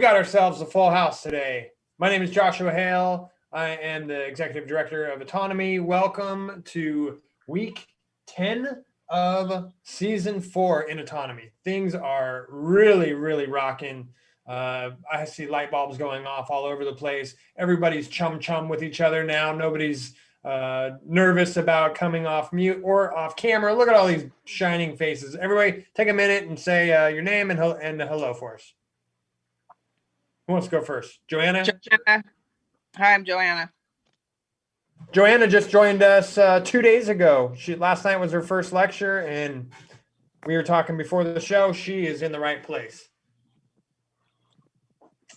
got ourselves a full house today. My name is Joshua Hale. I am the Executive Director of Autonomy. Welcome to week 10 of season 4 in Autonomy. Things are really rocking. I see light bulbs going off all over the place. Everybody's chum with each other now. Nobody's nervous about coming off mute or off camera. Look at all these shining faces. Everybody take a minute and say your name and hello for us. Who wants to go first? Joanna? Hi, I'm Joanna. Joanna just joined us 2 days ago. Last night was her first lecture, and we were talking before the show. She is in the right place.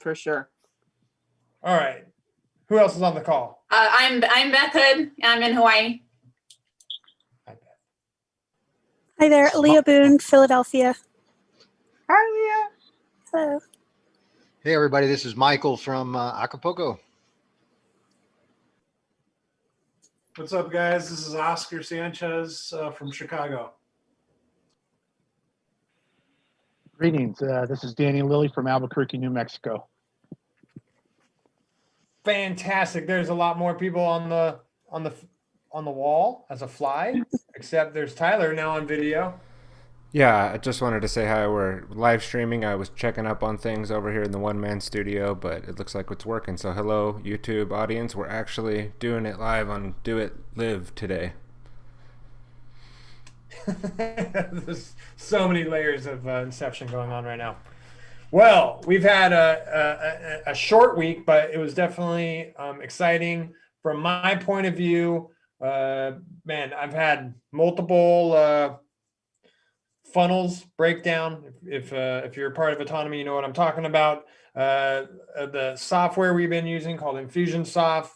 For sure. All right. Who else is on the call? I'm Beth Hood. I'm in Hawaii. Hi, Beth. Hi there, Leah Boone, Philadelphia. Hi, Leah. Hello. Hey everybody, this is Michael from Acapulco. What's up, guys? This is Oscar Sanchez from Chicago. Greetings. This is Danny Lilly from Albuquerque, New Mexico. Fantastic. There's a lot more people on the wall as a fly, except there's Tyler now on video. Yeah, I just wanted to say hi. We're live streaming. I was checking up on things over here in the one-man studio, but it looks like it's working. So hello, YouTube audience. We're actually doing it live on Do It Live today. There's so many layers of inception going on right now. Well, we've had a short week, but it was definitely exciting. From my point of view, man, I've had multiple funnels breakdown. If you're a part of Autonomy, you know what I'm talking about. The software we've been using called Infusionsoft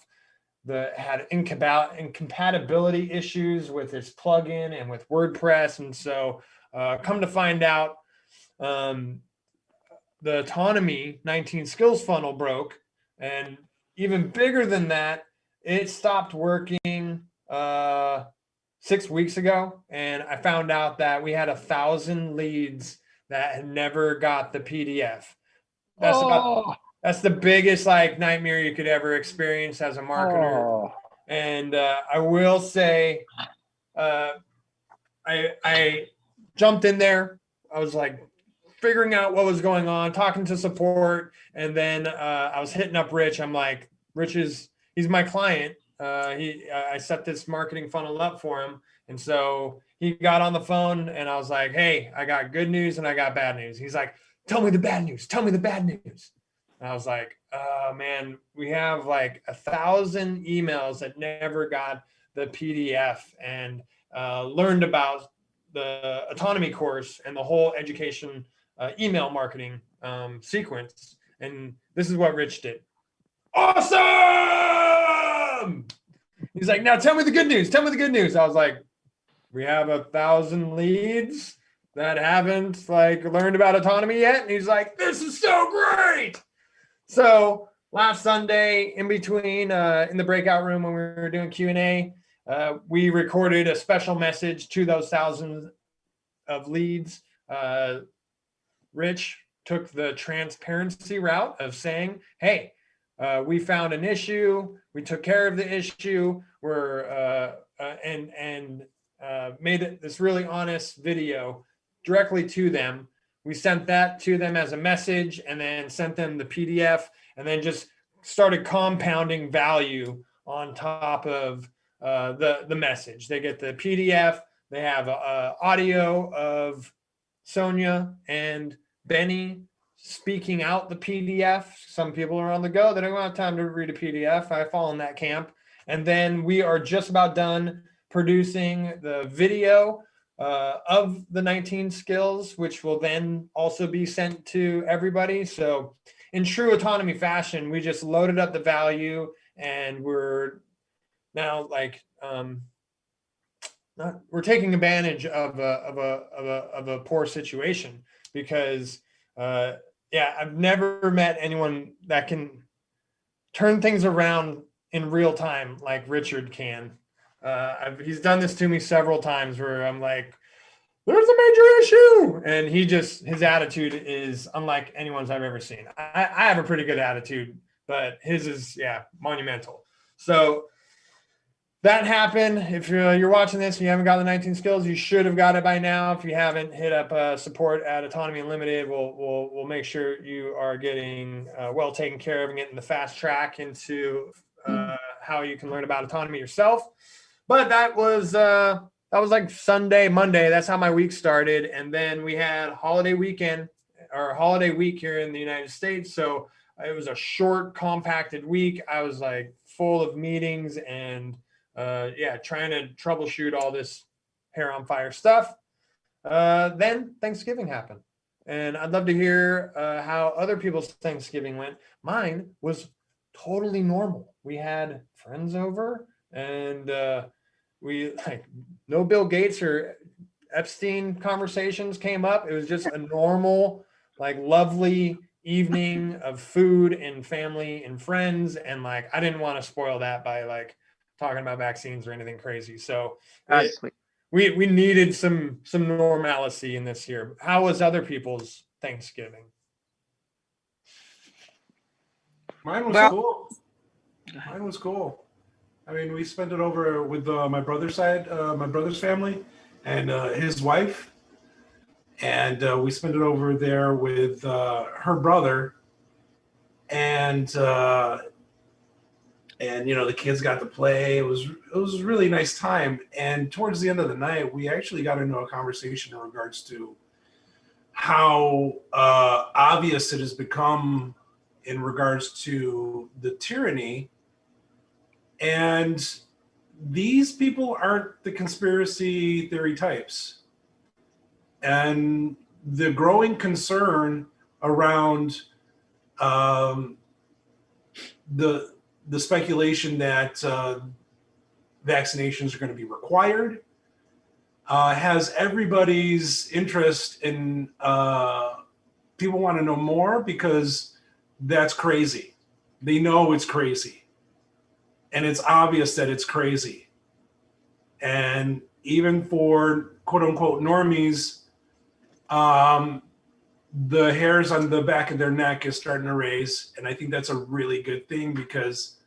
that had incompatibility issues with its plugin and with WordPress. And so come to find out, the Autonomy 19 skills funnel broke. And even bigger than that, it stopped working 6 weeks ago, and I found out that we had 1,000 leads that had never got the PDF. That's the biggest nightmare you could ever experience as a marketer. And I will say, I jumped in there. I was figuring out what was going on, talking to support, and then I was hitting up Rich. I'm like, he's my client. I set this marketing funnel up for him. And so he got on the phone and I was like, hey, I got good news and I got bad news. He's like, tell me the bad news. Tell me the bad news. And I was like, oh man, we have 1,000 emails that never got the PDF, and learned about the Autonomy course and the whole education email marketing sequence. And this is what Rich did. Awesome! He's like, now tell me the good news. Tell me the good news. I was like, we have 1,000 leads that haven't learned about Autonomy yet. And he's like, this is so great. So last Sunday, in between, in the breakout room when we were doing Q&A, we recorded a special message to those thousands of leads. Rich took the transparency route of saying, hey, we found an issue. We took care of the issue. Made this really honest video directly to them. We sent that to them as a message, and then sent them the PDF, and then just started compounding value on top of the message. They get the PDF. They have audio of Sonia and Benny speaking out the PDF. Some people are on the go. They don't have time to read a PDF. I fall in that camp. And then we are just about done producing the video of the 19 skills, which will then also be sent to everybody. So in true Autonomy fashion, we just loaded up the value, and we're now we're taking advantage of a poor situation, because I've never met anyone that can turn things around in real time like Richard can. He's done this to me several times where I'm like, there's a major issue. And his attitude is unlike anyone's I've ever seen. I have a pretty good attitude, but his is, monumental. So that happened. If you're watching this and you haven't got the 19 skills, you should have got it by now. If you haven't, hit up support at Autonomy Unlimited. We'll make sure you are getting well taken care of and getting the fast track into how you can learn about autonomy yourself. But that was like Sunday, Monday. That's how my week started. And then we had holiday weekend or holiday week here in the United States. So it was a short, compacted week. I was like full of meetings and trying to troubleshoot all this hair on fire stuff. Then Thanksgiving happened. And I'd love to hear how other people's Thanksgiving went. Mine was totally normal. We had friends over and we no Bill Gates or Epstein conversations came up. It was just a normal, lovely evening of food and family and friends. And I didn't want to spoil that by talking about vaccines or anything crazy. So That's sweet. we needed some normalcy in this year. How was other people's Thanksgiving? Mine was Well- cool. Mine was cool. I mean, we spent it over with my brother's side, my brother's family, and his wife, and we spent it over there with her brother, and the kids got to play. It was a really nice time. And towards the end of the night, we actually got into a conversation in regards to how obvious it has become in regards to the tyranny. And these people aren't the conspiracy theory types. And the growing concern around the speculation that vaccinations are going to be required has everybody's interest in people want to know more because that's crazy. They know it's crazy. And it's obvious that it's crazy. And even for quote unquote normies, the hairs on the back of their neck is starting to raise. And I think that's a really good thing because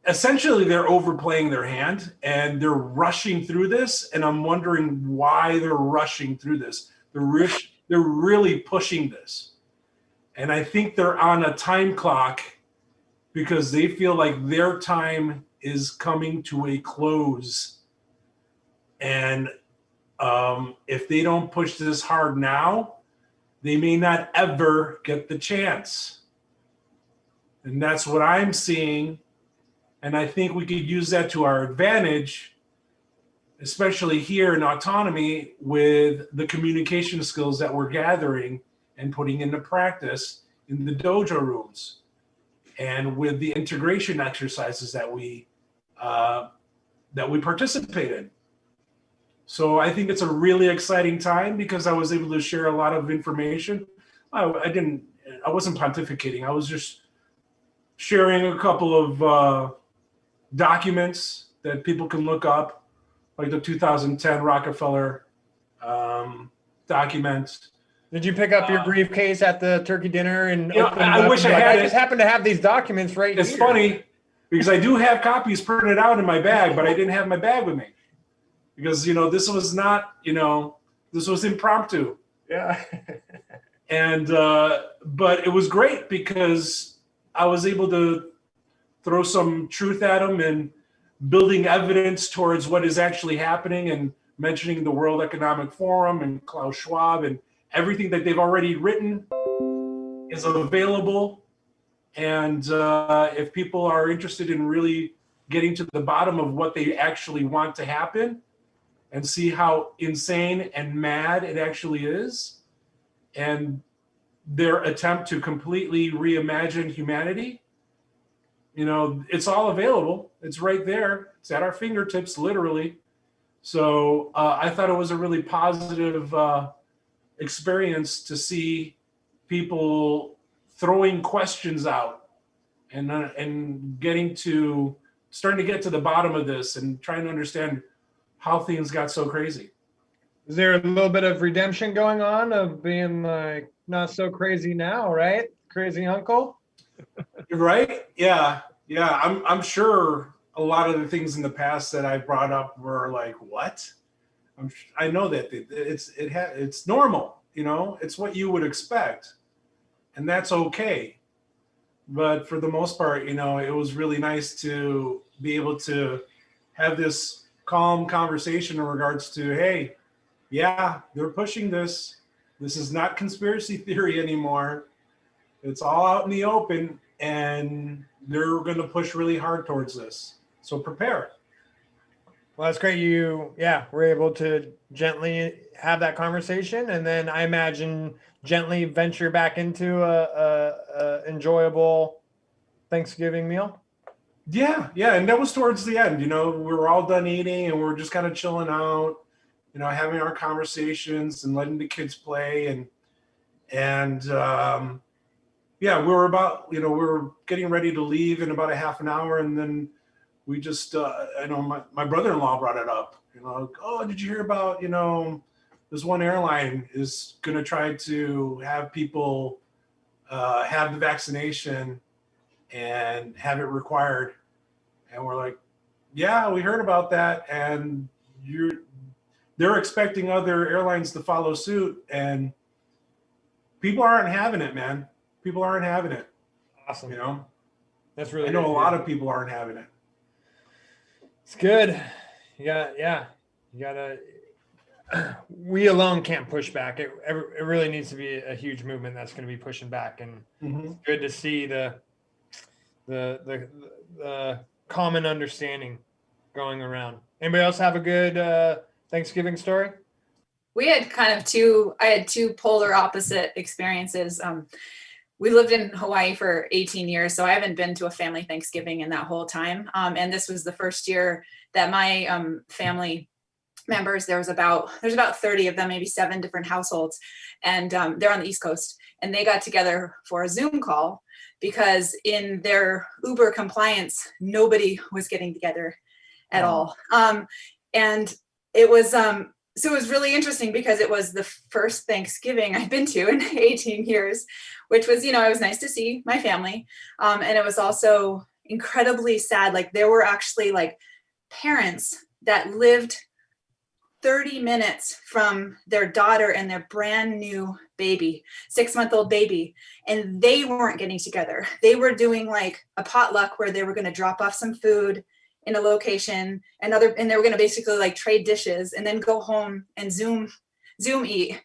essentially they're overplaying their hand and they're rushing through this. And I'm wondering why they're rushing through this. They're really pushing this. And I think they're on a time clock because they feel like their time is coming to a close. And if they don't push this hard now, they may not ever get the chance. And that's what I'm seeing. And I think we could use that to our advantage, especially here in autonomy with the communication skills that we're gathering and putting into practice in the dojo rooms. And with the integration exercises that we participate in. So I think it's a really exciting time because I was able to share a lot of information. I wasn't pontificating. I was just sharing a couple of documents that people can look up, like the 2010 Rockefeller document. Did you pick up your briefcase at the turkey dinner? And I wish I had I just happen to have these documents right It's here. funny because I do have copies printed out in my bag, but I didn't have my bag with me because, this was not, this was impromptu. Yeah. And, but it was great because I was able to throw some truth at them and building evidence towards what is actually happening and mentioning the World Economic Forum and Klaus Schwab and everything that they've already written is available. And if people are interested in really getting to the bottom of what they actually want to happen and see how insane and mad it actually is, and their attempt to completely reimagine humanity, it's all available. It's right there. It's at our fingertips, literally. So I thought it was a really positive experience to see people throwing questions out and starting to get to the bottom of this and trying to understand how things got so crazy. Is there a little bit of redemption going on of being like not so crazy now, right? Crazy uncle? You're right. Yeah. Yeah. I'm sure a lot of the things in the past that I brought up were like, what? I know that it's normal, it's what you would expect, and that's okay. But for the most part, it was really nice to be able to have this calm conversation in regards to, hey, yeah, they're pushing this. This is not conspiracy theory anymore. It's all out in the open, and they're going to push really hard towards this. So prepare. Well, that's great. We're able to gently have that conversation, and then I imagine gently venture back into a enjoyable Thanksgiving meal. Yeah, yeah, and that was towards the end. We were all done eating, and we were just kind of chilling out, having our conversations and letting the kids play, and yeah, we were getting ready to leave in about a half an hour, and then we just, I know my brother-in-law brought it up. Oh, did you hear about this one airline is going to try to have people have the vaccination and have it required. And we're like, yeah, we heard about that. And they're expecting other airlines to follow suit. And people aren't having it, man. People aren't having it. Awesome. That's really I know good a to lot hear. of people aren't having it. It's good. You gotta, we alone can't push back. It really needs to be a huge movement that's going to be pushing back. And it's good to see the common understanding going around. Anybody else have a good Thanksgiving story? We had I had two polar opposite experiences. We lived in Hawaii for 18 years, so I haven't been to a family Thanksgiving in that whole time. And this was the first year that my family members, there's about 30 of them, maybe 7 different households, and they're on the East Coast, and they got together for a Zoom call because in their Uber compliance, nobody was getting together at all. And it was so it was really interesting because it was the first Thanksgiving I've been to in 18 years, which was, it was nice to see my family. And it was also incredibly sad. Like there were actually like parents that lived 30 minutes from their daughter and their brand new baby, 6-month-old baby, and they weren't getting together. They were doing like a potluck where they were going to drop off some food in a location, and they were going to basically like trade dishes and then go home and Zoom eat.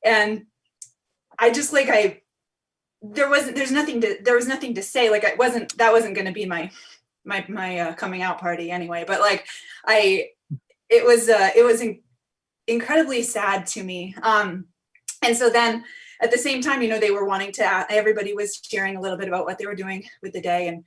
And I just like there was nothing to say. Like that wasn't going to be my coming out party anyway. But like it was incredibly sad to me. And so then at the same time, they were wanting to, everybody was sharing a little bit about what they were doing with the day. And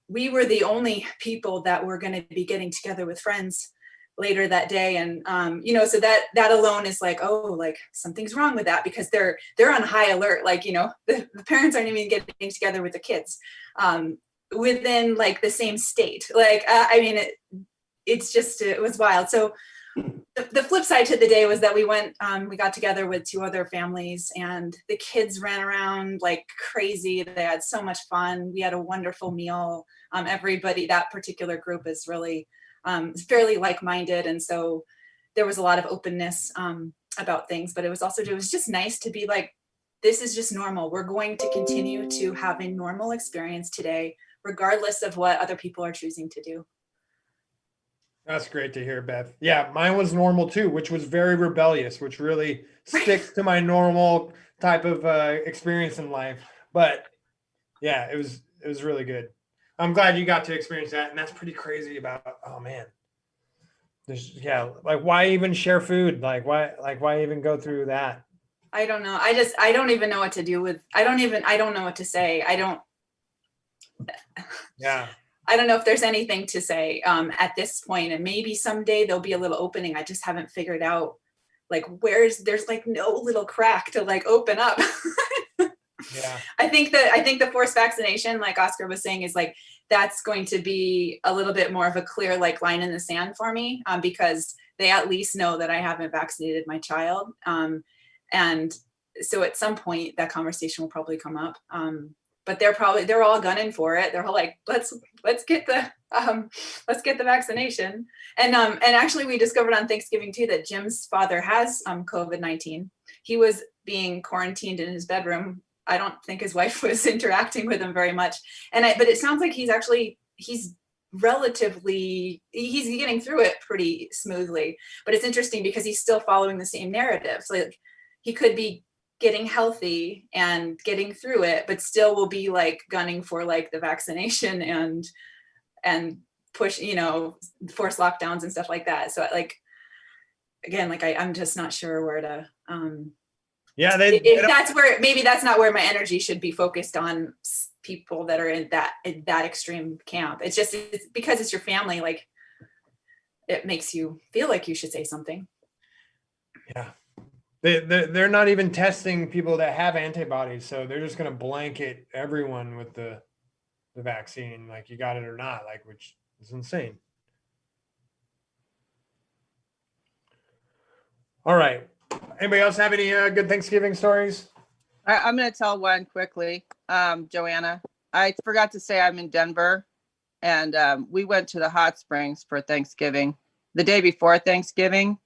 we were the only people that were going to be getting together with friends later that day. And, so that alone is like, oh, like something's wrong with that, because they're on high alert. Like, the parents aren't even getting together with the kids within like the same state. Like, it was wild. So the flip side to the day was that we got together with 2 other families, and the kids ran around like crazy. They had so much fun. We had a wonderful meal. Everybody, that particular group is really fairly like-minded. And so there was a lot of openness about things, but it was just nice to be like, this is just normal. We're going to continue to have a normal experience today, regardless of what other people are choosing to do. That's great to hear, Beth. Yeah, mine was normal too, which was very rebellious, which really sticks to my normal type of experience in life. But yeah, it was really good. I'm glad you got to experience that, and that's pretty crazy. Oh man, like why even share food? Like why even go through that? I don't know. I don't even know what to do with. I don't know what to say. Yeah. I don't know if there's anything to say at this point, and maybe someday there'll be a little opening. I just haven't figured out like there's like no little crack to like open up. Yeah. I think the forced vaccination, like Oscar was saying, is like that's going to be a little bit more of a clear like line in the sand for me, because they at least know that I haven't vaccinated my child. And so at some point that conversation will probably come up. But they're all gunning for it. They're all like, let's get the vaccination. And actually we discovered on Thanksgiving too that Jim's father has COVID-19. He was being quarantined in his bedroom. I don't think his wife was interacting with him very much. But it sounds like he's getting through it pretty smoothly. But it's interesting because he's still following the same narrative. So like, he could be getting healthy and getting through it, but still will be like gunning for like the vaccination and push, force lockdowns and stuff like that. So like, again, like I'm just not sure where to, maybe that's not where my energy should be focused on people that are in that extreme camp. It's because it's your family, like it makes you feel like you should say something. Yeah. They're not even testing people that have antibodies, so they're just going to blanket everyone with the vaccine, like you got it or not, like, which is insane. All right. Anybody else have any good Thanksgiving stories? I'm going to tell one quickly. Joanna, I forgot to say I'm in Denver, and we went to the hot springs for Thanksgiving the day before Thanksgiving.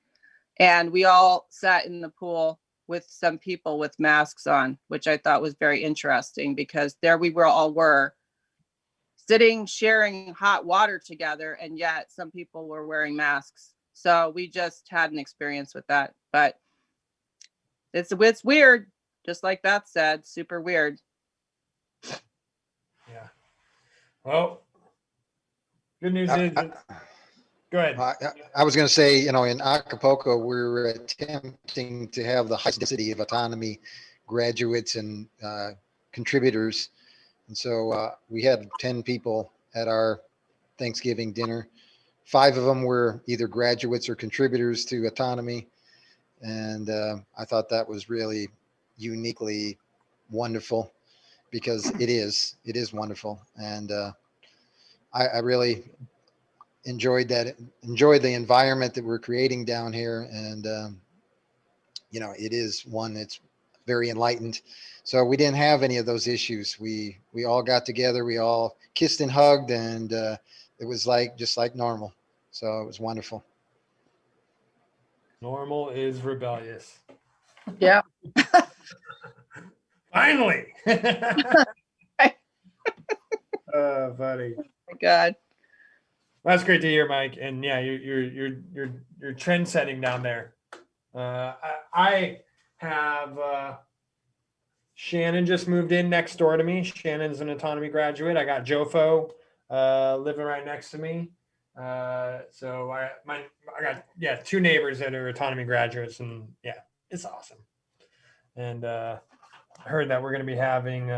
And we all sat in the pool with some people with masks on, which I thought was very interesting because there we were sitting, sharing hot water together. And yet some people were wearing masks. So we just had an experience with that. But it's weird. Just like Beth said, super weird. Yeah. Well, good news is... Go ahead. I was going to say, in Acapulco, we're attempting to have the highest density of autonomy graduates and contributors. And so we had 10 people at our Thanksgiving dinner. 5 of them were either graduates or contributors to autonomy. And I thought that was really uniquely wonderful because it is wonderful. And I really enjoyed the environment that we're creating down here. And, it is one that's very enlightened. So we didn't have any of those issues. We all got together, we all kissed and hugged, and it was just like normal. So it was wonderful. Normal is rebellious. Yeah. Finally. Oh, buddy. Oh my God. That's great to hear, Mike. And yeah, you're trend setting down there. I have Shannon just moved in next door to me. Shannon's an autonomy graduate. I got Jofo living right next to me. So I got 2 neighbors that are autonomy graduates, and yeah, it's awesome. And I heard that we're going to be having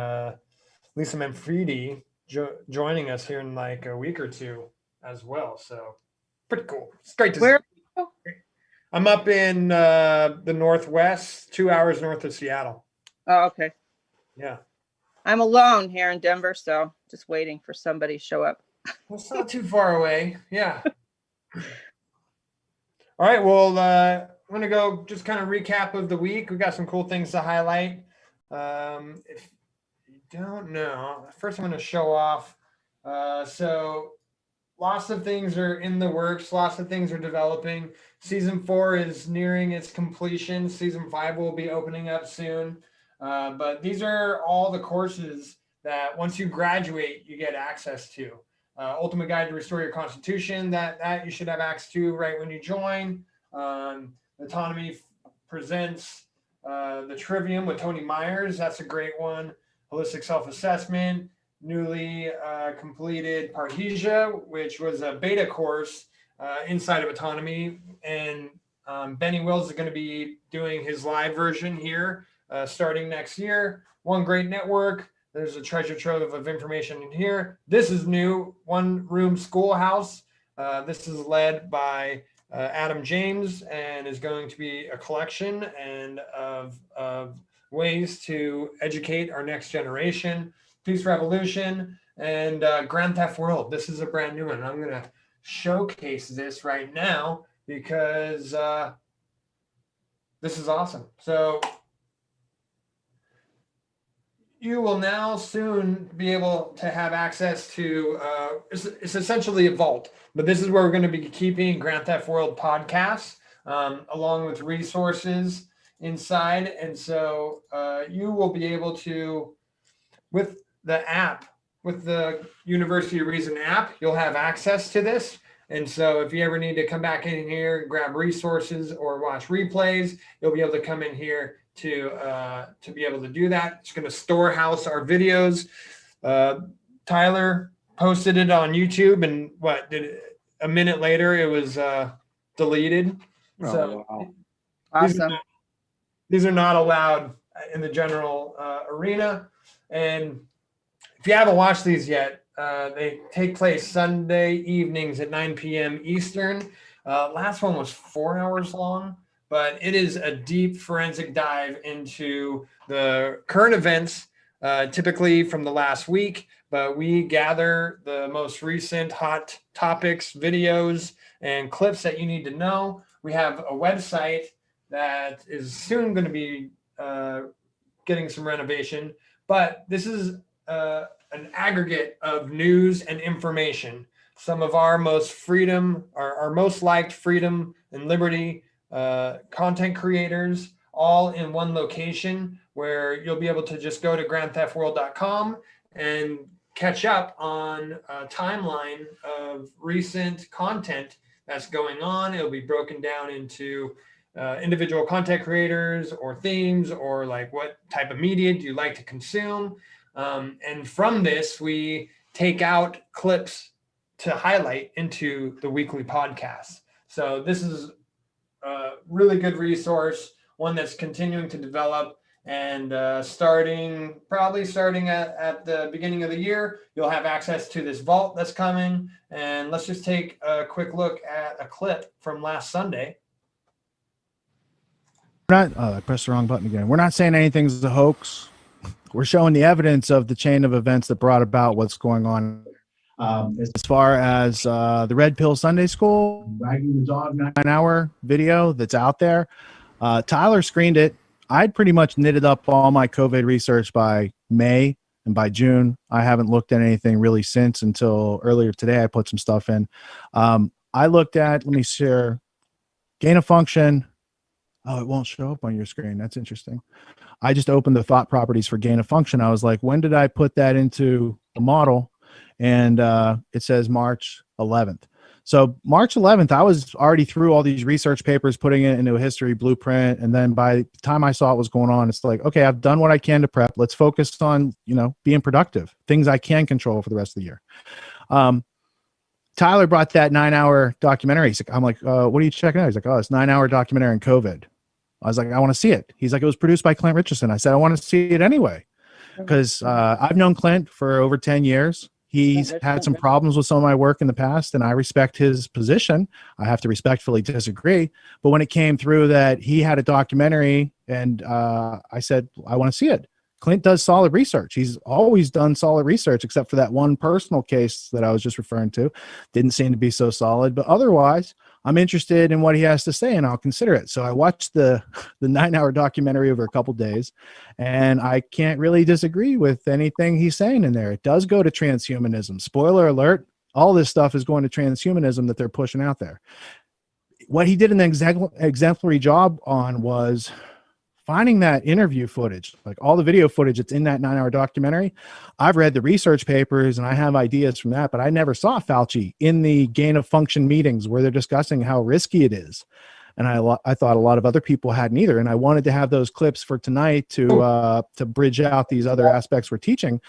Lisa Manfredi joining us here in like a week or 2 as well. So pretty cool. It's great to see. I'm up in the Northwest, 2 hours north of Seattle. Oh, okay. Yeah. I'm alone here in Denver, so just waiting for somebody to show up. Well, it's not too far away. Yeah. All right. Well, I'm going to go just kind of recap of the week. We got some cool things to highlight. If you don't know, first I'm going to show off. So lots of things are in the works. Lots of things are developing. Season 4 is nearing its completion. Season 5 will be opening up soon. But these are all the courses that once you graduate, you get access to. Ultimate Guide to Restore Your Constitution, that you should have access to right when you join. Autonomy presents the Trivium with Tony Myers. That's a great one. Holistic Self-Assessment. Newly completed Parrhesia, which was a beta course inside of Autonomy. And Benny Wills is going to be doing his live version here starting next year. One Great Network. There's a treasure trove of information in here. This is new, One Room Schoolhouse. This is led by Adam James and is going to be a collection and of ways to educate our next generation. Peace Revolution and Grand Theft World. This is a brand new one. I'm going to showcase this right now because this is awesome. So you will now soon be able to have access to, it's essentially a vault, but this is where we're going to be keeping Grand Theft World podcasts, along with resources inside. And so you will be able to, with the app, with the University of Reason app, you'll have access to this. And so if you ever need to come back in here, grab resources or watch replays, you'll be able to come in here to be able to do that. It's going to storehouse our videos. Tyler posted it on YouTube, and a minute later it was deleted. So wow. Awesome. these are not allowed in the general arena. And if you haven't watched these yet, they take place Sunday evenings at 9 p.m. Eastern. Last one was 4 hours long, but it is a deep forensic dive into the current events, typically from the last week, but we gather the most recent hot topics, videos, and clips that you need to know. We have a website that is soon going to be getting some renovation, but this is an aggregate of news and information. Some of our most our most liked freedom and liberty content creators, all in one location, where you'll be able to just go to grandtheftworld.com and catch up on a timeline of recent content that's going on. It'll be broken down into individual content creators or themes, or like what type of media do you like to consume. And from this, we take out clips to highlight into the weekly podcast. So this is a really good resource, one that's continuing to develop, and probably starting at the beginning of the year, you'll have access to this vault that's coming. And let's just take a quick look at a clip from last Sunday. I pressed the wrong button again. We're not saying anything's a hoax. We're showing the evidence of the chain of events that brought about what's going on. As far as the Red Pill Sunday School, wagging the dog 9-hour video that's out there, Tyler screened it. I'd pretty much knitted up all my COVID research by May, and by June, I haven't looked at anything really since until earlier today. I put some stuff in. I looked at, let me share, gain of function. Oh, it won't show up on your screen. That's interesting. I just opened the thought properties for gain of function. I was like, when did I put that into the model? And it says March 11th. So March 11th, I was already through all these research papers, putting it into a history blueprint. And then by the time I saw what was going on, it's like, okay, I've done what I can to prep. Let's focus on, being productive, things I can control for the rest of the year. Tyler brought that 9-hour documentary. I'm like, what are you checking out? He's like, oh, it's 9-hour documentary on COVID. I was like, I want to see it. He's like, it was produced by Clint Richardson. I said, I want to see it anyway, because I've known Clint for over 10 years. He's had some problems with some of my work in the past, and I respect his position. I have to respectfully disagree. But when it came through that he had a documentary, and I said, I want to see it. Clint does solid research. He's always done solid research, except for that one personal case that I was just referring to. Didn't seem to be so solid, but otherwise, I'm interested in what he has to say, and I'll consider it. So I watched the 9-hour documentary over a couple days, and I can't really disagree with anything he's saying in there. It does go to transhumanism. Spoiler alert, all this stuff is going to transhumanism that they're pushing out there. What he did an exemplary job on was finding that interview footage, like all the video footage that's in that 9-hour documentary. I've read the research papers and I have ideas from that, but I never saw Fauci in the gain of function meetings where they're discussing how risky it is. And I thought a lot of other people hadn't either. And I wanted to have those clips for tonight to bridge out these other aspects we're teaching.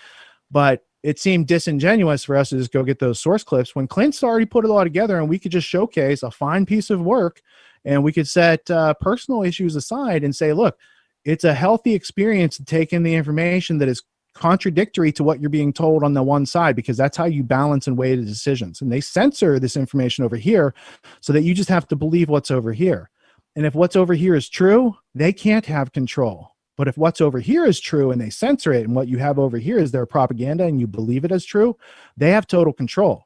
But it seemed disingenuous for us to just go get those source clips when Clint's already put it all together, and we could just showcase a fine piece of work, and we could set personal issues aside and say, look, it's a healthy experience to take in the information that is contradictory to what you're being told on the one side, because that's how you balance and weigh the decisions. And they censor this information over here so that you just have to believe what's over here. And if what's over here is true, they can't have control. But if what's over here is true and they censor it, and what you have over here is their propaganda and you believe it as true, they have total control.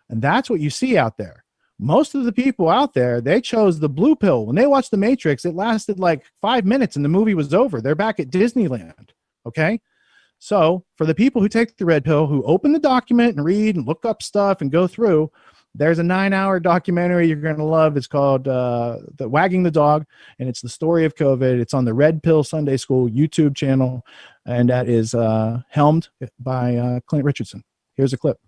And that's what you see out there. most of the people out there, they chose the blue pill. When they watched The Matrix, it lasted like 5 minutes and the movie was over. They're back at Disneyland. Okay. So for the people who take the red pill, who open the document and read and look up stuff and go through, there's a 9-hour documentary you're going to love. It's called the Wagging the Dog, and it's the story of COVID. It's on the Red Pill Sunday School YouTube channel, and that is helmed by Clint Richardson. Here's a clip.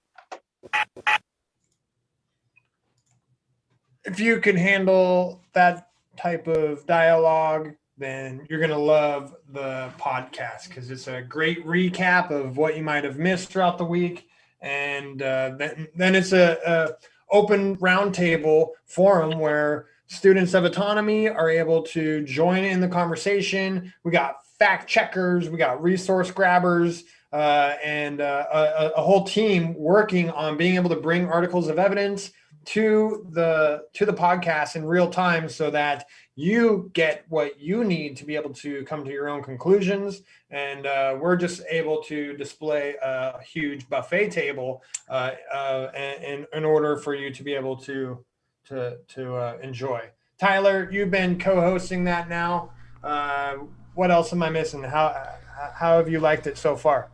If you can handle that type of dialogue, then you're going to love the podcast, because it's a great recap of what you might have missed throughout the week. And then it's a open roundtable forum where students of autonomy are able to join in the conversation. We got fact checkers, we got resource grabbers, and a whole team working on being able to bring articles of evidence to the podcast in real time, so that you get what you need to be able to come to your own conclusions. And we're just able to display a huge buffet table in order for you to be able to enjoy. Tyler, you've been co-hosting that now. What else am I missing? How have you liked it so far?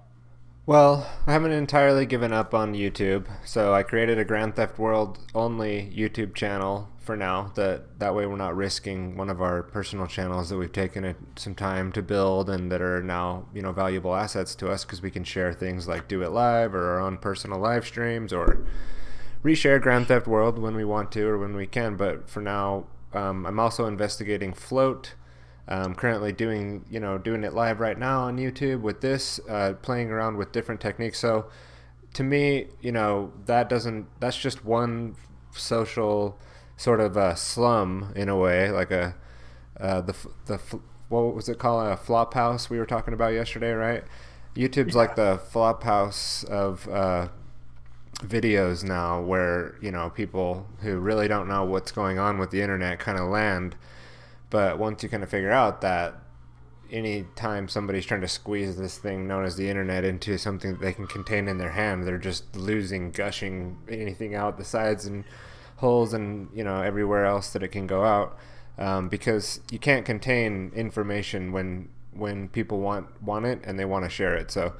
Well, I haven't entirely given up on YouTube, so I created a Grand Theft World only YouTube channel for now. That way we're not risking one of our personal channels that we've taken some time to build and that are now, valuable assets to us, because we can share things like Do It Live or our own personal live streams, or reshare Grand Theft World when we want to or when we can. But for now, I'm also investigating Float. Currently doing it live right now on YouTube with this, playing around with different techniques. So to me, that's just one social sort of slum in a way, like what was it called? A flop house we were talking about yesterday, right? YouTube's like the flop house of videos now, where, people who really don't know what's going on with the internet kind of land. But once you kind of figure out that anytime somebody's trying to squeeze this thing known as the internet into something that they can contain in their hand, they're just gushing anything out the sides and holes and, everywhere else that it can go out. Because you can't contain information when people want it and they want to share it. So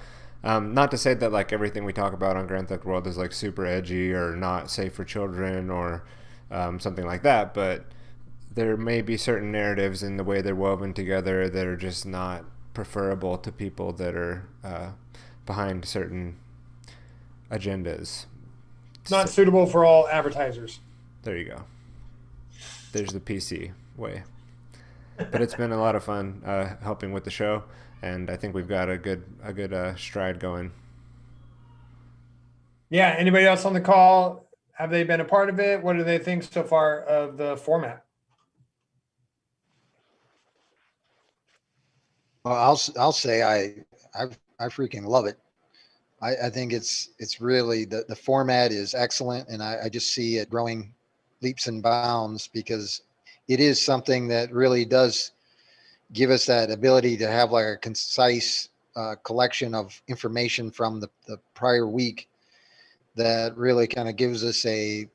not to say that like everything we talk about on Grand Theft World is like super edgy or not safe for children or something like that, but there may be certain narratives in the way they're woven together that are just not preferable to people that are behind certain agendas. Not suitable for all advertisers. There you go. There's the PC way. But it's been a lot of fun helping with the show, and I think we've got a good stride going. Yeah. Anybody else on the call? Have they been a part of it? What do they think so far of the format? Well, I'll say I freaking love it. I think it's really the format is excellent, and I just see it growing leaps and bounds, because it is something that really does give us that ability to have like a concise collection of information from the prior week that really kind of gives us a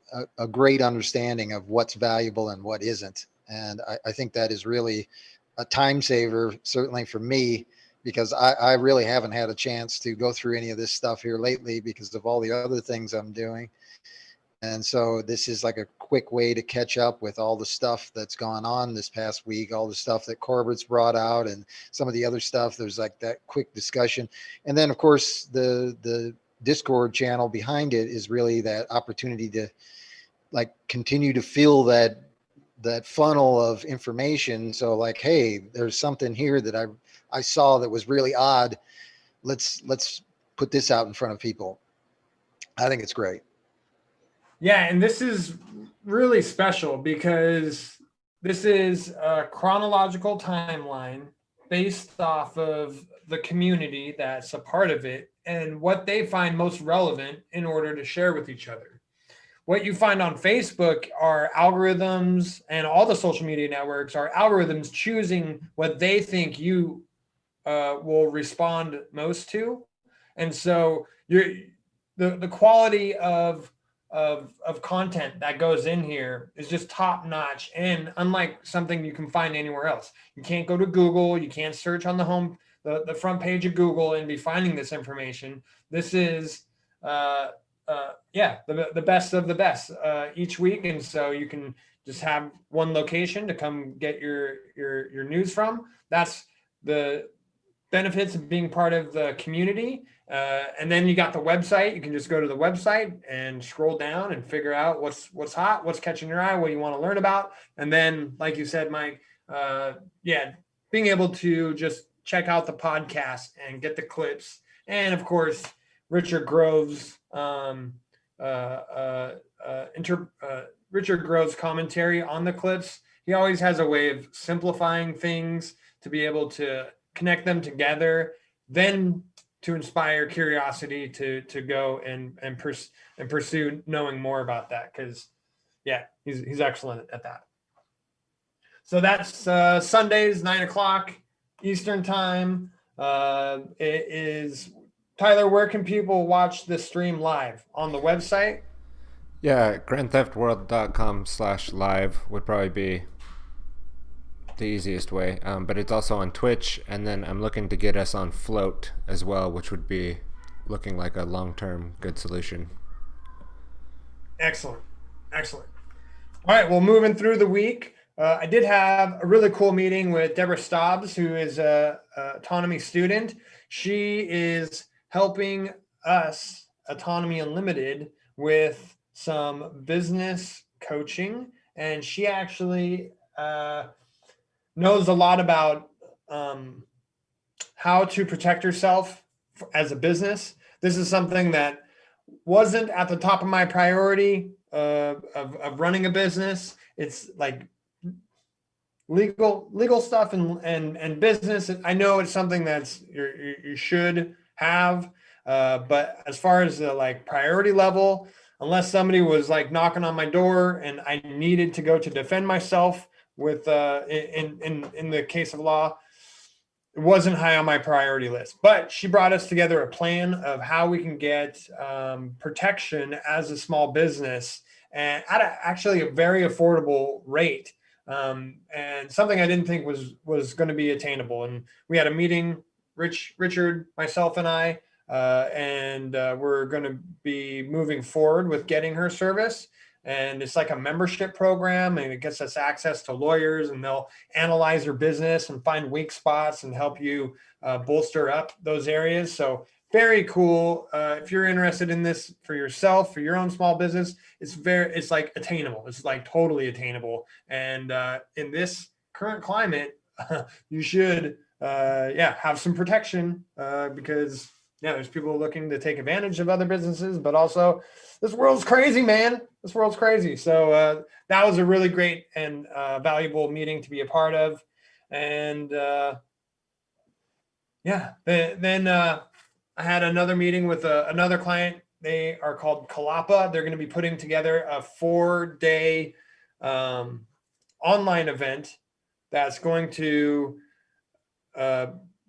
great understanding of what's valuable and what isn't. And I think that is really a time saver, certainly for me, because I really haven't had a chance to go through any of this stuff here lately because of all the other things I'm doing. And so this is like a quick way to catch up with all the stuff that's gone on this past week, all the stuff that Corbett's brought out and some of the other stuff. There's like that quick discussion. And then of course the Discord channel behind it is really that opportunity to like continue to fill that funnel of information. So like, hey, there's something here that I saw that was really odd. Let's put this out in front of people. I think it's great. Yeah, and this is really special because this is a chronological timeline based off of the community that's a part of it and what they find most relevant in order to share with each other. What you find on Facebook are algorithms, and all the social media networks are algorithms choosing what they think you will respond most to. And so the quality of of content that goes in here is just top notch, and unlike something you can find anywhere else. You can't go to Google, you can't search on the front page of Google and be finding this information. This is the best of the best each week, and so you can just have one location to come get your news from. That's the benefits of being part of the community. And then you got the website. You can just go to the website and scroll down and figure out what's hot, what's catching your eye, what you want to learn about. And then, like you said, Mike, being able to just check out the podcast and get the clips. And of course, Richard Grove's Richard Grove's commentary on the clips. He always has a way of simplifying things to be able to connect them together, then to inspire curiosity to go and pursue knowing more about that. Because he's excellent at that. So that's Sundays, 9:00 Eastern time. It is, Tyler, where can people watch the stream live? On the website? Yeah, grandtheftworld.com/live would probably be the easiest way. But it's also on Twitch, and then I'm looking to get us on Float as well, which would be looking like a long-term good solution. Excellent. All right, well, moving through the week, I did have a really cool meeting with Deborah Stobbs, who is a autonomy student. She is helping us, Autonomy Unlimited, with some business coaching, and she actually knows a lot about how to protect yourself as a business. This is something that wasn't at the top of my priority of running a business. It's like legal stuff and business. I know it's something that's you should have, but as far as the like priority level, unless somebody was like knocking on my door and I needed to go to defend myself with in the case of law, it wasn't high on my priority list. But she brought us together a plan of how we can get protection as a small business, and at actually a very affordable rate, and something I didn't think was going to be attainable. And we had a meeting, Richard, myself, and I, and we're going to be moving forward with getting her service. And it's like a membership program, and it gets us access to lawyers, and they'll analyze your business and find weak spots and help you bolster up those areas. So very cool. If you're interested in this for yourself, for your own small business, it's like attainable. It's like totally attainable. And in this current climate, you should have some protection because there's people looking to take advantage of other businesses, but also this world's crazy, man. This world's crazy. So that was a really great and valuable meeting to be a part of. And then I had another meeting with another client. They are called Kalapa. They're going to be putting together a 4-day online event that's going to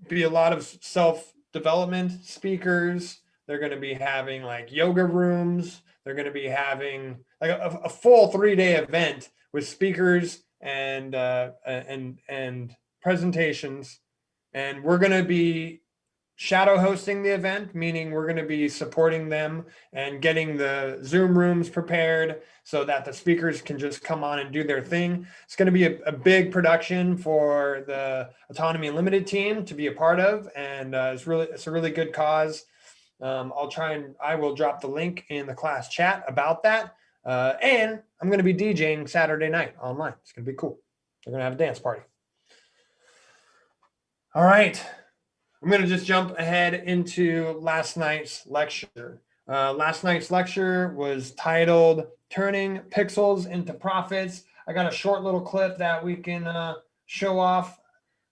be a lot of self-development speakers. They're going to be having like yoga rooms. They're going to be having like a full 3-day event with speakers and presentations. And we're going to be shadow hosting the event, meaning we're going to be supporting them and getting the Zoom rooms prepared so that the speakers can just come on and do their thing. It's going to be a big production for the Autonomy Unlimited team to be a part of, and it's a really good cause. I will drop the link in the class chat about that. And I'm going to be DJing Saturday night online. It's going to be cool. We're going to have a dance party. All right. I'm going to just jump ahead into last night's lecture. Last night's lecture was titled Turning Pixels into Profits. I got a short little clip that we can show off.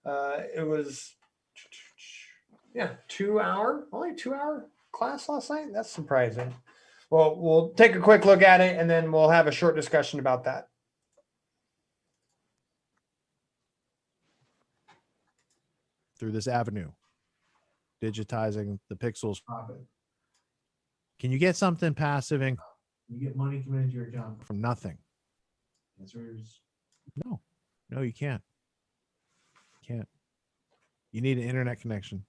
It was only 2-hour class last night. That's surprising. Well, we'll take a quick look at it and then we'll have a short discussion about that. Through this avenue, digitizing the pixels. Can you get something passive You get money coming into your account from nothing. The answer is no. No, you can't. Can't. You need an internet connection.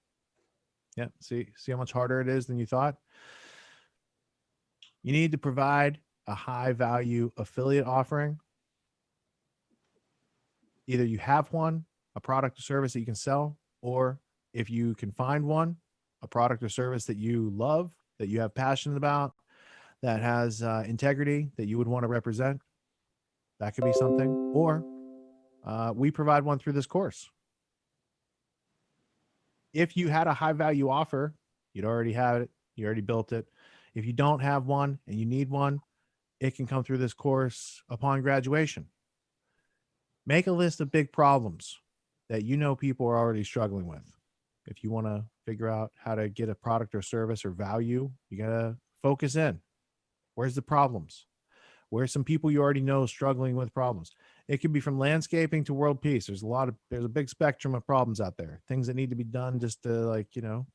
Yeah. See how much harder it is than you thought? You need to provide a high value affiliate offering. Either you have one, a product or service that you can sell, or if you can find one, a product or service that you love, that you have passion about, that has integrity, that you would want to represent. That could be something. Or we provide one through this course. If you had a high value offer, you'd already have it. You already built it. If you don't have one and you need one, it can come through this course upon graduation. Make a list of big problems that you know people are already struggling with. If you want to figure out how to get a product or service or value, you got to focus in. Where's the problems? Where's some people you already know struggling with problems? It could be from landscaping to world peace. There's a big spectrum of problems out there. Things that need to be done just to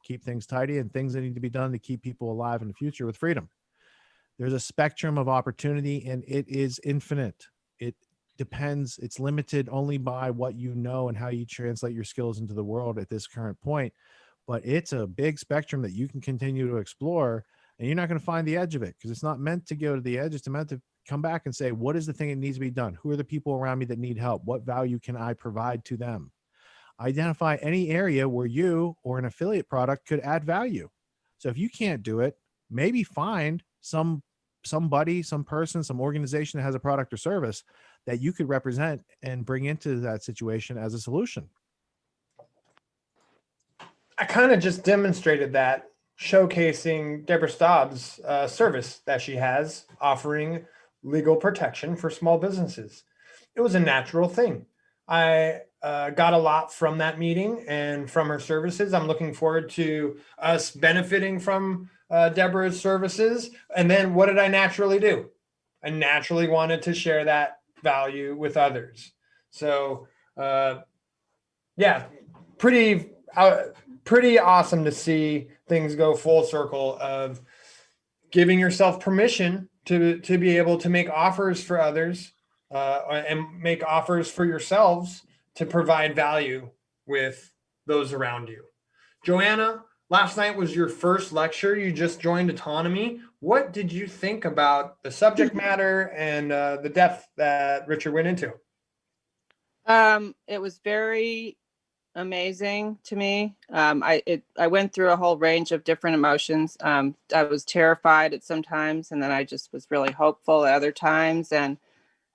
keep things tidy, and things that need to be done to keep people alive in the future with freedom. There's a spectrum of opportunity, and it is infinite. It depends. It's limited only by what you know and how you translate your skills into the world at this current point. But it's a big spectrum that you can continue to explore, and you're not going to find the edge of it, because it's not meant to go to the edge. It's meant to come back and say, what is the thing that needs to be done? Who are the people around me that need help? What value can I provide to them? Identify any area where you or an affiliate product could add value. So if you can't do it, maybe find somebody, some person, some organization that has a product or service that you could represent and bring into that situation as a solution. I kind of just demonstrated that, showcasing Deborah Staub's service that she has, offering legal protection for small businesses. It was a natural thing. I got a lot from that meeting and from her services. I'm looking forward to us benefiting from Deborah's services. And then what did I naturally do? I naturally wanted to share that value with others. So yeah, pretty awesome to see things go full circle of giving yourself permission to be able to make offers for others and make offers for yourselves to provide value with those around you. Joanna, last night was your first lecture. You just joined Autonomy. What did you think about the subject matter and the depth that Richard went into? It was very amazing to me. I went through a whole range of different emotions. I was terrified at some times, and then I just was really hopeful at other times. And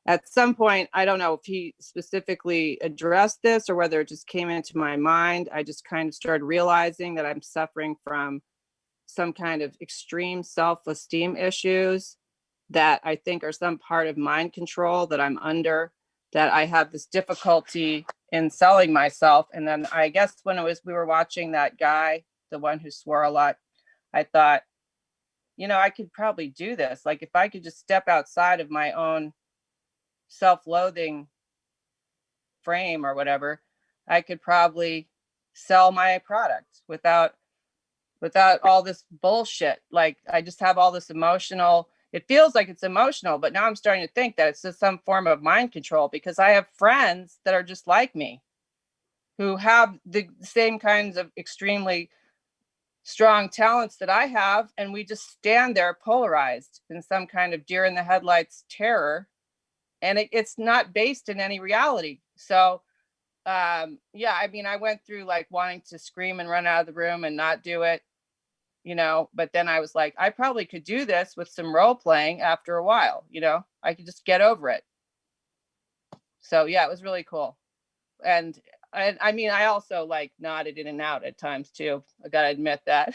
at some point, I don't know if he specifically addressed this or whether it just came into my mind. I just kind of started realizing that I'm suffering from some kind of extreme self-esteem issues that I think are some part of mind control that I'm under, that I have this difficulty in selling myself. And then I guess when we were watching that guy, the one who swore a lot, I thought, I could probably do this. Like, if I could just step outside of my own self-loathing frame or whatever, I could probably sell my product without all this bullshit. Like, I just have all this emotional, it feels like it's emotional, but now I'm starting to think that it's just some form of mind control, because I have friends that are just like me who have the same kinds of extremely strong talents that I have, and we just stand there polarized in some kind of deer in the headlights terror, and it's not based in any reality. So yeah, I mean, I went through like wanting to scream and run out of the room and not do it, but then I was like, I probably could do this with some role playing after a while. I could just get over it. So yeah, it was really cool. And I mean, I also like nodded in and out at times too. I gotta admit that.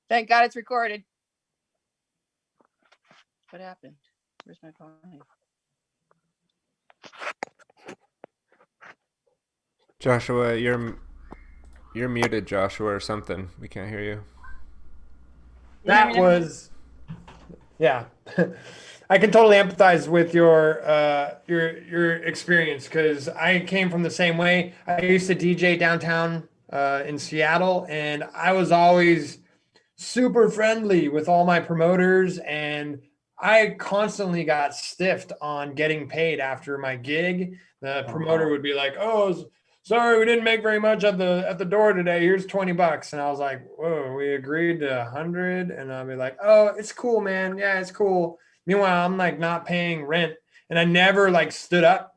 Thank God it's recorded. What happened? Where's my phone? Joshua, you're muted, Joshua, or something. We can't hear you. That was, yeah. I can totally empathize with your experience, because I came from the same way. I used to DJ downtown in Seattle, and I was always super friendly with all my promoters, and I constantly got stiffed on getting paid after my gig. The promoter would be like, "Oh, sorry, we didn't make very much at the door today. Here's $20." And I was like, "Whoa, we agreed to 100." And I'll be like, "Oh, it's cool, man. Yeah, it's cool." Meanwhile, I'm like not paying rent, and I never like stood up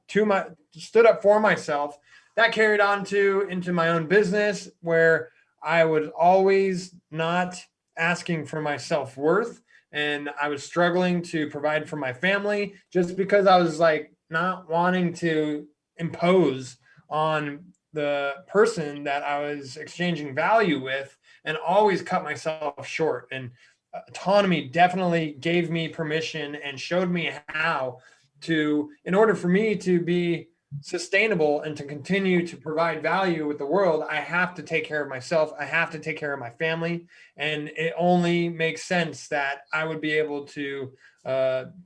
for myself. That carried on into my own business, where I was always not asking for my self-worth, and I was struggling to provide for my family just because I was like not wanting to impose on the person that I was exchanging value with, and always cut myself short. And autonomy definitely gave me permission and showed me how to, in order for me to be sustainable and to continue to provide value with the world, I have to take care of myself. I have to take care of my family. And it only makes sense that I would be able to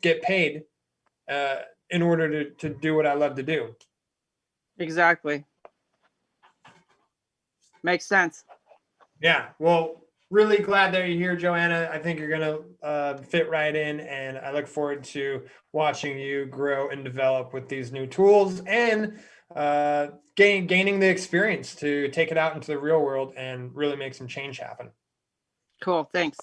get paid in order to do what I love to do. Exactly. Makes sense. Yeah. Well, really glad that you're here, Joanna. I think you're going to fit right in, and I look forward to watching you grow and develop with these new tools, and gaining the experience to take it out into the real world and really make some change happen. Cool. Thanks.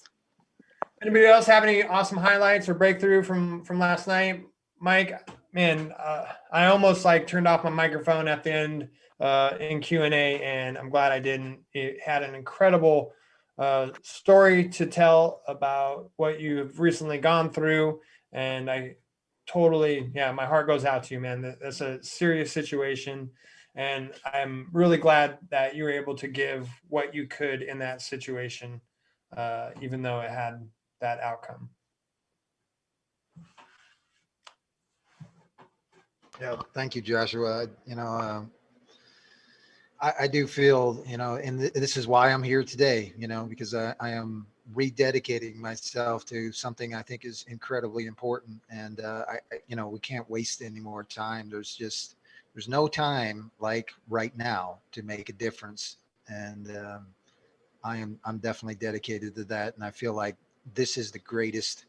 Anybody else have any awesome highlights or breakthrough from last night? Mike, man, I almost like turned off my microphone at the end in Q&A, and I'm glad I didn't. It had an incredible story to tell about what you've recently gone through, and I totally, yeah, my heart goes out to you, man. That's a serious situation, and I'm really glad that you were able to give what you could in that situation, even though it had that outcome. Yeah, thank you, Joshua. I do feel, and this is why I'm here today, because I am rededicating myself to something I think is incredibly important. And, we can't waste any more time. There's no time like right now to make a difference. And I'm definitely dedicated to that. And I feel like this is the greatest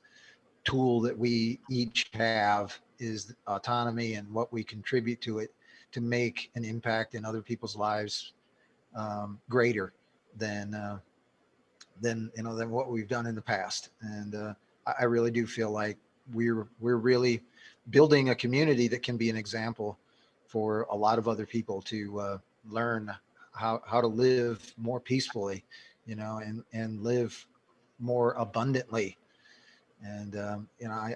tool that we each have, is autonomy, and what we contribute to it to make an impact in other people's lives greater than what we've done in the past. And I really do feel like we're really building a community that can be an example for a lot of other people to learn how to live more peacefully, and live more abundantly. And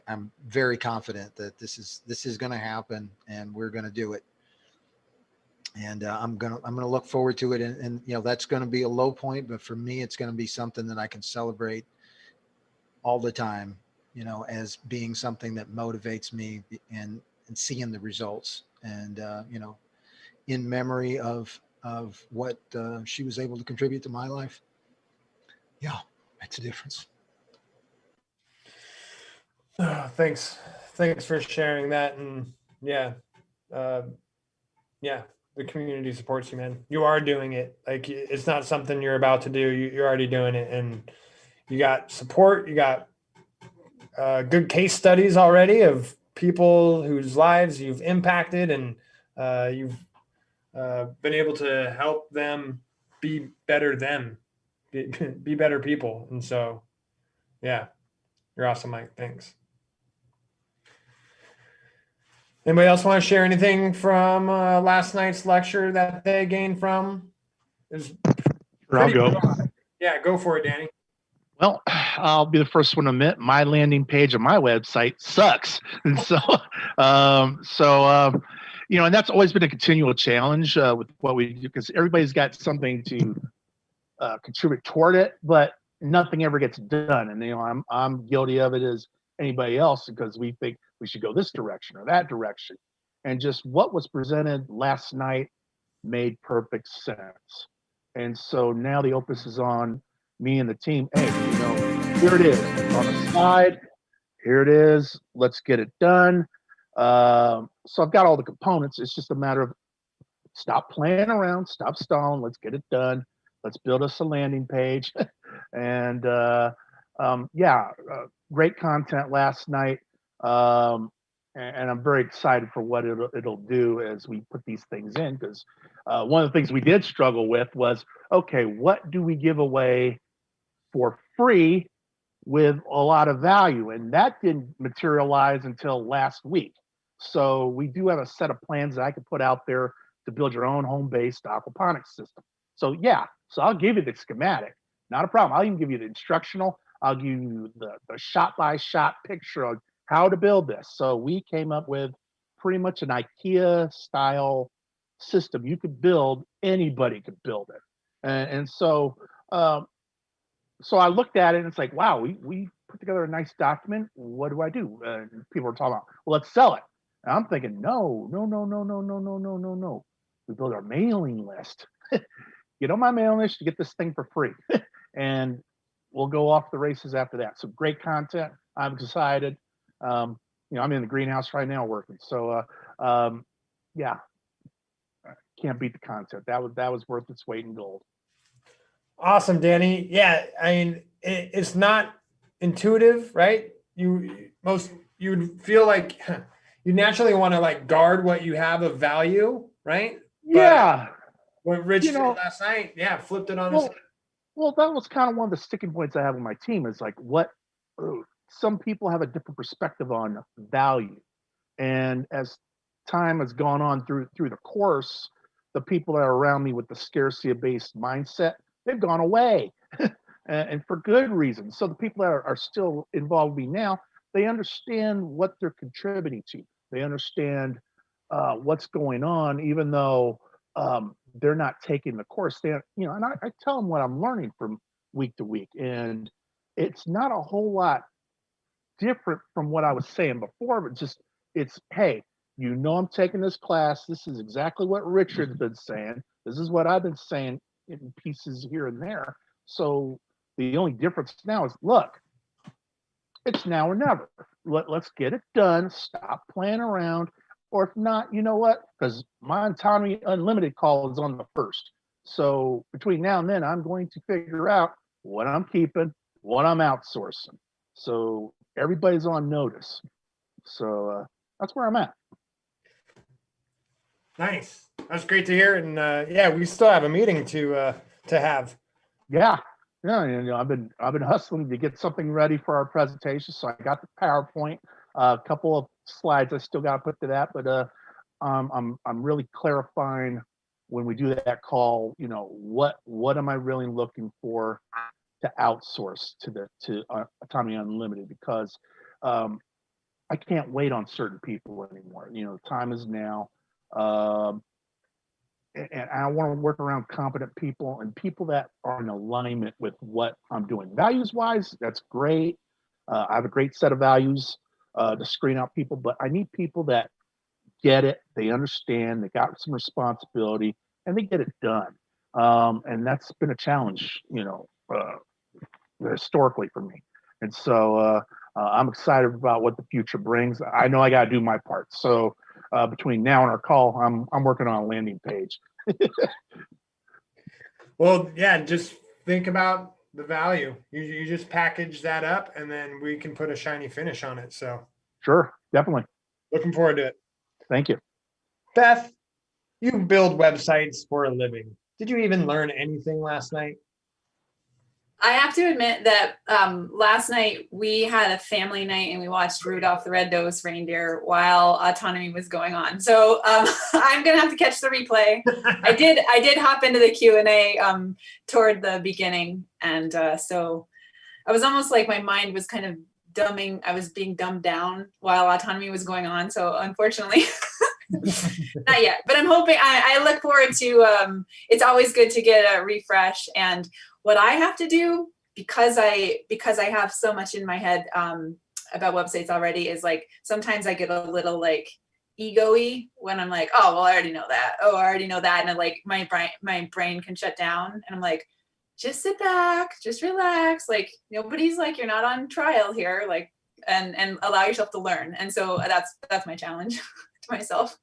I'm very confident that this is going to happen, and we're going to do it. And I'm gonna look forward to it. And that's going to be a low point, but for me, it's going to be something that I can celebrate all the time, as being something that motivates me, and seeing the results, and in memory of what she was able to contribute to my life. Yeah, makes a difference. Thanks for sharing that. And yeah, the community supports you, man. You are doing it. Like, it's not something you're about to do. You're already doing it, and you got support. You got good case studies already of people whose lives you've impacted, and you've been able to help them be better be better people. And so, yeah, you're awesome, Mike. Thanks. Anybody else want to share anything from last night's lecture that they gained from? I'll go. Yeah, go for it, Danny. Well, I'll be the first one to admit my landing page on my website sucks. And so, and that's always been a continual challenge with what we do, because everybody's got something to contribute toward it, but nothing ever gets done. And, I'm guilty of it as anybody else, because we think we should go this direction or that direction. And just what was presented last night made perfect sense. And so now the opus is on me and the team. Hey, here it is. It's on the slide. Here it is. Let's get it done. So I've got all the components. It's just a matter of stop playing around, stop stalling. Let's get it done. Let's build us a landing page. And great content last night. And I'm very excited for what it'll do as we put these things in, because one of the things we did struggle with was, okay, what do we give away for free with a lot of value? And that didn't materialize until last week. So we do have a set of plans that I could put out there to build your own home-based aquaponics system. So yeah, so I'll give you the schematic, not a problem. I'll even give you the instructional. I'll give you the shot-by-shot picture of how to build this. So we came up with pretty much an IKEA style system you could build. Anybody could build it. And so I looked at it and it's like, wow, we put together a nice document. What do I do? People are talking about, well, let's sell it. And I'm thinking, no. We build our mailing list. Get on my mailing list to get this thing for free. And we'll go off the races after that. So great content. I'm excited. I'm in the greenhouse right now working. So yeah, can't beat the content. That was worth its weight in gold. Awesome, Danny. Yeah, I mean, it's not intuitive, right? You'd feel like you naturally want to like guard what you have of value, right? Yeah. But what Rich did last night, yeah, flipped it on his head. Well, that was kind of one of the sticking points I have with my team is like some people have a different perspective on value. And as time has gone on through the course, the people that are around me with the scarcity-based mindset, they've gone away, and for good reason. So the people that are still involved with me now, they understand what they're contributing to. They understand what's going on, even though they're not taking the course. And I tell them what I'm learning from week to week, and it's not a whole lot different from what I was saying before, but it's hey, I'm taking this class. This is exactly what Richard's been saying. This is what I've been saying in pieces here and there. So the only difference now is, look, it's now or never. Let's get it done. Stop playing around. Or if not, you know what? Because my Autonomy Unlimited call is on the 1st. So between now and then, I'm going to figure out what I'm keeping, what I'm outsourcing. So everybody's on notice. So that's where I'm at. Nice. That's great to hear. And yeah, we still have a meeting to have. Yeah. I've been hustling to get something ready for our presentation. So I got the PowerPoint, a couple of slides I still got to put to that, but I'm really clarifying when we do that call, what am I really looking for to outsource to Autonomy Unlimited, because I can't wait on certain people anymore. The time is now. And I want to work around competent people and people that are in alignment with what I'm doing. Values-wise, that's great. I have a great set of values to screen out people, but I need people that get it, they understand, they got some responsibility, and they get it done. And that's been a challenge, historically for me. And so I'm excited about what the future brings. I know I got to do my part. So between now and our call, I'm working on a landing page. Well, yeah, just think about the value. You just package that up, and then we can put a shiny finish on it. So sure, definitely. Looking forward to it. Thank you. Beth, you build websites for a living. Did you even learn anything last night? I have to admit that last night we had a family night and we watched Rudolph the Red-Nosed Reindeer while Autonomy was going on. So I'm gonna have to catch the replay. I did hop into the Q&A toward the beginning, and so I was almost like my mind was kind of I was being dumbed down while Autonomy was going on. So unfortunately, not yet. But I'm hoping. I look forward to. It's always good to get a refresh. And what I have to do, because I have so much in my head about websites already, is like sometimes I get a little like ego-y when I'm like, oh well, I already know that. Oh, I already know that, and I, like my brain can shut down, and I'm like, just sit back, just relax. Like nobody's like, you're not on trial here. Like, and allow yourself to learn. And so that's my challenge to myself.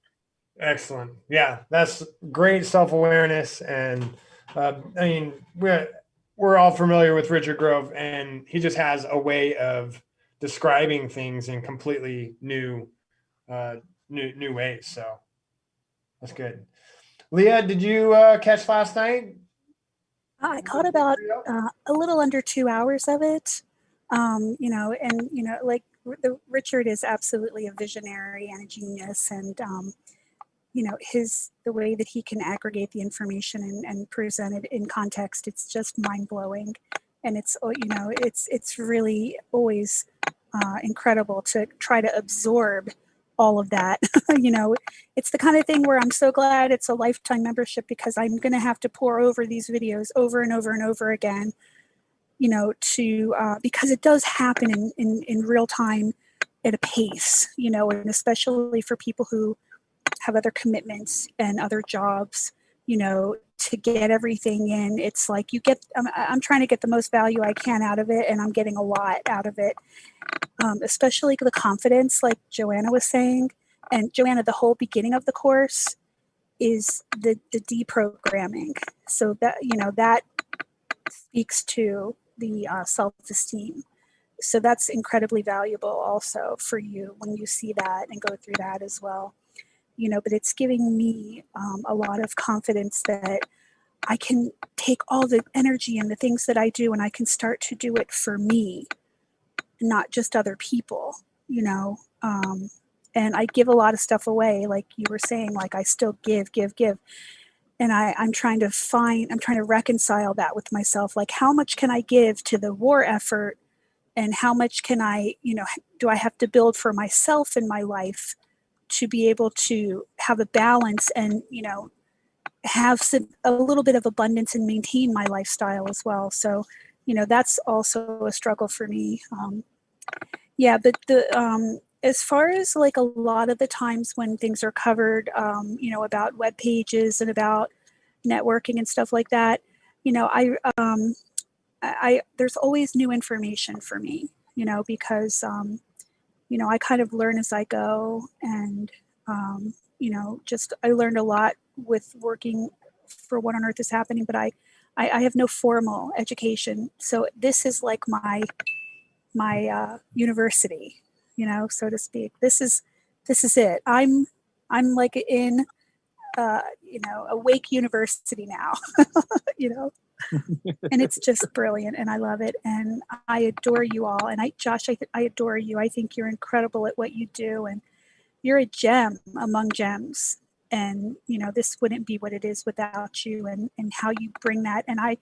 Excellent. Yeah, that's great self-awareness, and I mean, we're all familiar with Richard Grove, and he just has a way of describing things in completely new ways. So that's good. Leah, did you catch last night? I caught about a little under 2 hours of it. Like Richard is absolutely a visionary and a genius, and the way that he can aggregate the information and present it in context, it's just mind blowing, and it's really always incredible to try to absorb all of that. It's the kind of thing where I'm so glad it's a lifetime membership, because I'm going to have to pour over these videos over and over and over again, because it does happen in real time at a pace, and especially for people who have other commitments and other jobs, to get everything in. It's like I'm trying to get the most value I can out of it, and I'm getting a lot out of it. Especially the confidence, like Joanna was saying. And Joanna, the whole beginning of the course is the deprogramming. So that speaks to the self-esteem. So that's incredibly valuable also for you when you see that and go through that as well. But it's giving me a lot of confidence that I can take all the energy and the things that I do, and I can start to do it for me, not just other people, and I give a lot of stuff away, like you were saying, like I still give. And I'm trying to reconcile that with myself. Like, how much can I give to the war effort, and how much can I, do I have to build for myself in my life to be able to have a balance and, have a little bit of abundance and maintain my lifestyle as well. So, that's also a struggle for me. But as far as like a lot of the times when things are covered, about web pages and about networking and stuff like that, I there's always new information for me, because I kind of learn as I go, and I learned a lot with working for What on Earth is Happening, but I have no formal education, so this is like my university, so to speak. This is it. I'm like in Awake University now, and it's just brilliant, and I love it, and I adore you all. And Josh, I adore you. I think you're incredible at what you do, and you're a gem among gems. And this wouldn't be what it is without you, and how you bring that. And I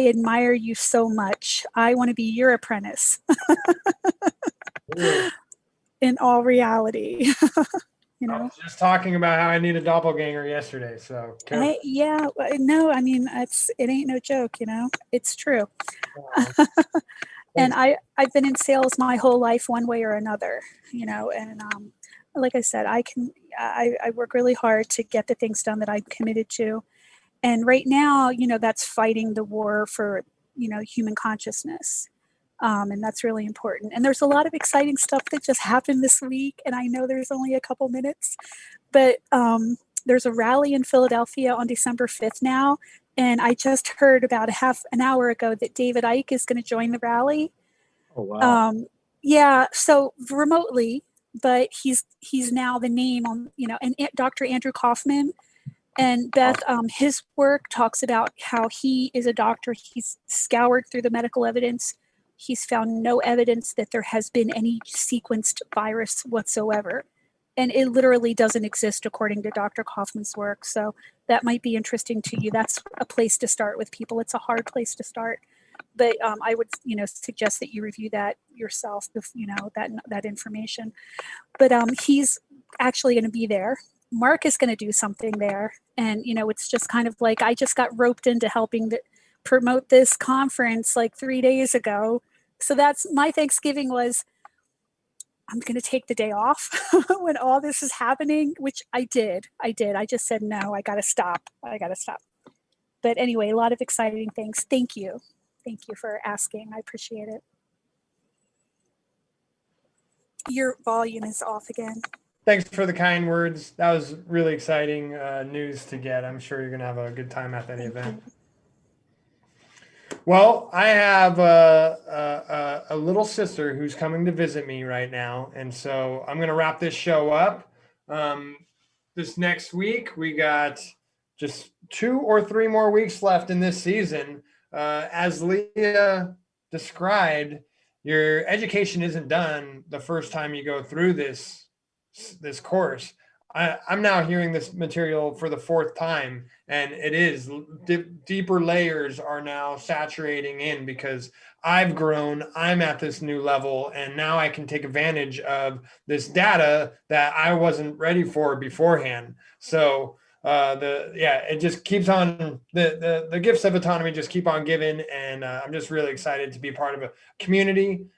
admire you so much. I want to be your apprentice. In all reality. I was just talking about how I need a doppelganger yesterday. So no, I mean, it ain't no joke, it's true. And I've been in sales my whole life one way or another, and like I said, I work really hard to get the things done that I'm committed to. And right now, that's fighting the war for, human consciousness. And that's really important. And there's a lot of exciting stuff that just happened this week. And I know there's only a couple minutes, but there's a rally in Philadelphia on December 5th now. And I just heard about half an hour ago that David Icke is going to join the rally. Oh, wow. Yeah, so remotely, but he's now the name on, and Dr. Andrew Kaufman. And Beth, his work talks about how he is a doctor. He's scoured through the medical evidence. He's found no evidence that there has been any sequenced virus whatsoever. And it literally doesn't exist according to Dr. Kaufman's work. So that might be interesting to you. That's a place to start with people. It's a hard place to start. But I would, suggest that you review that yourself, that information. But he's actually going to be there. Mark is going to do something there. And, it's just kind of like, I just got roped into helping promote this conference like 3 days ago. So that's my Thanksgiving was, I'm going to take the day off when all this is happening, which I did. I just said, no, I got to stop. But anyway, a lot of exciting things. Thank you. Thank you for asking. I appreciate it. Your volume is off again. Thanks for the kind words. That was really exciting news to get. I'm sure you're going to have a good time at that event. Well, I have a little sister who's coming to visit me right now, and so I'm going to wrap this show up. This next week, we got just 2 or 3 more weeks left in this season. As Leah described, your education isn't done the first time you go through this course. I'm now hearing this material for the 4th time, and it is deeper layers are now saturating in because I've grown, I'm at this new level, and now I can take advantage of this data that I wasn't ready for beforehand. So it just keeps on, the gifts of autonomy just keep on giving, and I'm just really excited to be part of a community,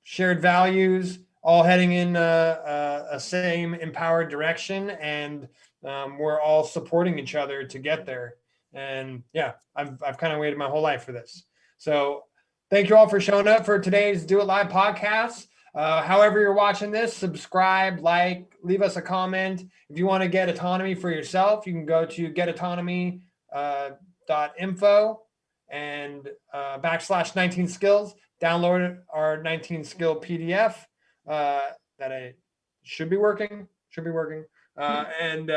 shared values, all heading in a same empowered direction, and we're all supporting each other to get there. And yeah, I've kind of waited my whole life for this. So thank you all for showing up for today's Do It Live podcast. However you're watching this, subscribe, like, leave us a comment. If you want to get autonomy for yourself, you can go to getautonomy.info and /19 skills. Download our 19 skill PDF that I should be working. And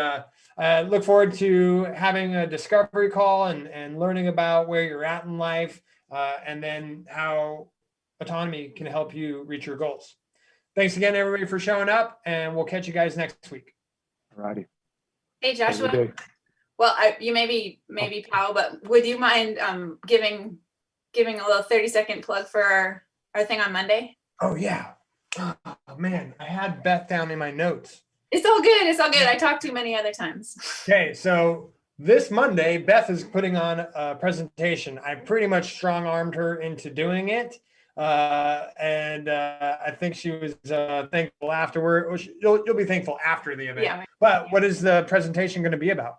I look forward to having a discovery call and learning about where you're at in life, and then how autonomy can help you reach your goals. Thanks again, everybody, for showing up, and we'll catch you guys next week. Alrighty. Hey, Have a good Joshua. day. Well, you maybe Powell, but would you mind giving a little 30-second plug for our thing on Monday? Oh yeah. Oh man, I had Beth down in my notes. It's all good. It's all good. I talked too many other times. Okay, so this Monday, Beth is putting on a presentation. I pretty much strong-armed her into doing it. And I think she was thankful afterward. You'll be thankful after the event. Yeah. But what is the presentation going to be about?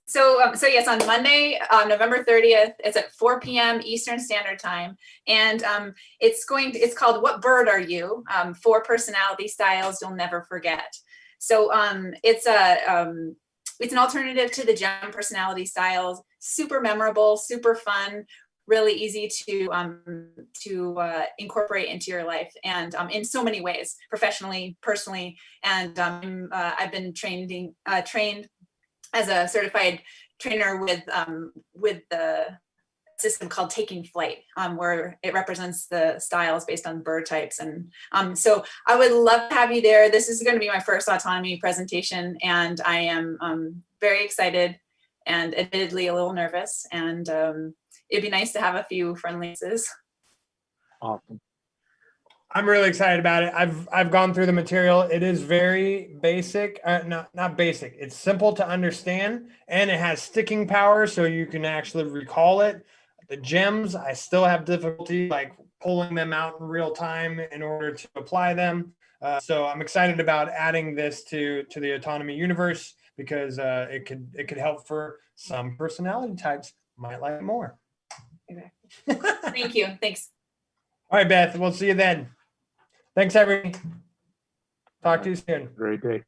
So yes, on Monday, November 30th, it's at 4 p.m. Eastern Standard Time, and it's called "What Bird Are You?" 4 personality styles you'll never forget. So it's an alternative to the GEM personality styles. Super memorable, super fun, really easy to incorporate into your life, and in so many ways, professionally, personally, and I've been trained as a certified trainer with the system called Taking Flight, where it represents the styles based on bird types. And so I would love to have you there. This is going to be my first autonomy presentation, and I am very excited and admittedly a little nervous. And it'd be nice to have a few friendly faces. Awesome. I'm really excited about it. I've gone through the material. It is very basic, not basic. It's simple to understand, and it has sticking power, so you can actually recall it. The gems, I still have difficulty like pulling them out in real time in order to apply them. So I'm excited about adding this to the autonomy universe because it could help for some personality types. Might like it more. Okay. Thank you. Thanks. All right, Beth. We'll see you then. Thanks, everybody. Talk to you soon. Great day.